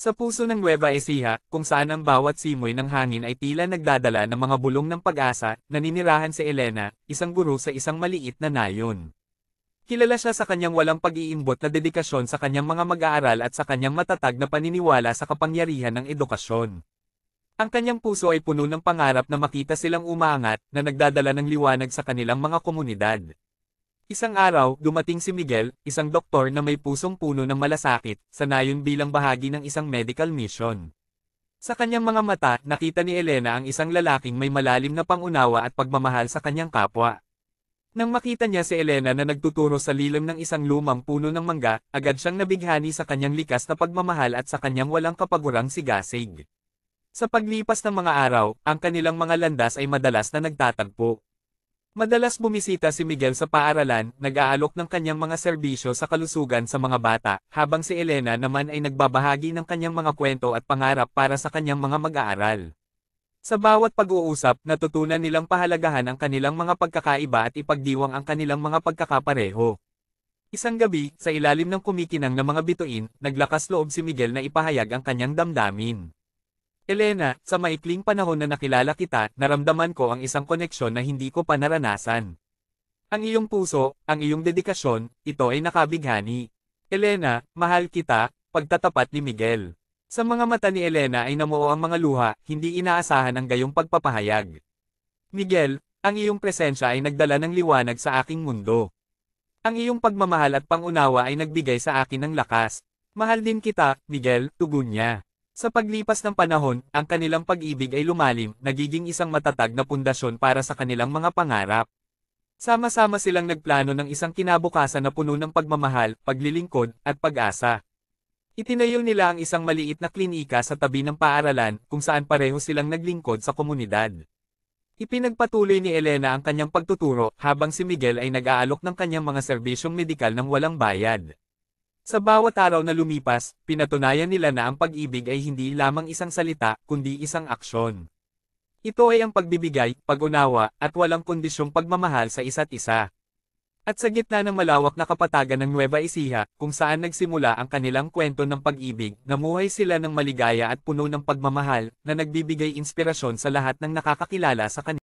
Sa puso ng Nueva Ecija, kung saan ang bawat simoy ng hangin ay tila nagdadala ng mga bulong ng pag-asa, naninirahan si Elena, isang guro sa isang maliit na nayon. Kilala siya sa kanyang walang pag-iimbot na dedikasyon sa kanyang mga mag-aaral at sa kanyang matatag na paniniwala sa kapangyarihan ng edukasyon. Ang kanyang puso ay puno ng pangarap na makita silang umaangat, na nagdadala ng liwanag sa kanilang mga komunidad. Isang araw, dumating si Miguel, isang doktor na may pusong puno ng malasakit, sa nayon bilang bahagi ng isang medical mission. Sa kanyang mga mata, nakita ni Elena ang isang lalaking may malalim na pangunawa at pagmamahal sa kanyang kapwa. Nang makita niya si Elena na nagtuturo sa lilim ng isang lumang puno ng mangga, agad siyang nabighani sa kanyang likas na pagmamahal at sa kanyang walang kapagurang sigasig. Sa paglipas ng mga araw, ang kanilang mga landas ay madalas na nagtatagpo. Madalas bumisita si Miguel sa paaralan, nag-aalok ng kanyang mga serbisyo sa kalusugan sa mga bata, habang si Elena naman ay nagbabahagi ng kanyang mga kwento at pangarap para sa kanyang mga mag-aaral. Sa bawat pag-uusap, natutunan nilang pahalagahan ang kanilang mga pagkakaiba at ipagdiwang ang kanilang mga pagkakapareho. Isang gabi, sa ilalim ng kumikinang na mga bituin, naglakas loob si Miguel na ipahayag ang kanyang damdamin. Elena, sa maikling panahon na nakilala kita, naramdaman ko ang isang koneksyon na hindi ko pa naranasan. Ang iyong puso, ang iyong dedikasyon, ito ay nakabighani. Elena, mahal kita, pagtatapat ni Miguel. Sa mga mata ni Elena ay namuo ang mga luha, hindi inaasahan ang gayong pagpapahayag. Miguel, ang iyong presensya ay nagdala ng liwanag sa aking mundo. Ang iyong pagmamahal at pangunawa ay nagbigay sa akin ng lakas. Mahal din kita, Miguel, tugon niya. Sa paglipas ng panahon, ang kanilang pag-ibig ay lumalim, nagiging isang matatag na pundasyon para sa kanilang mga pangarap. Sama-sama silang nagplano ng isang kinabukasan na puno ng pagmamahal, paglilingkod, at pag-asa. Itinayo nila ang isang maliit na klinika sa tabi ng paaralan, kung saan pareho silang naglingkod sa komunidad. Ipinagpatuloy ni Elena ang kanyang pagtuturo, habang si Miguel ay nag-aalok ng kanyang mga serbisyong medikal ng walang bayad. Sa bawat araw na lumipas, pinatunayan nila na ang pag-ibig ay hindi lamang isang salita, kundi isang aksyon. Ito ay ang pagbibigay, pag-unawa, at walang kondisyong pagmamahal sa isa't isa. At sa gitna ng malawak na kapatagan ng Nueva Ecija, kung saan nagsimula ang kanilang kwento ng pag-ibig, namuhay sila ng maligaya at puno ng pagmamahal, na nagbibigay inspirasyon sa lahat ng nakakakilala sa kanila.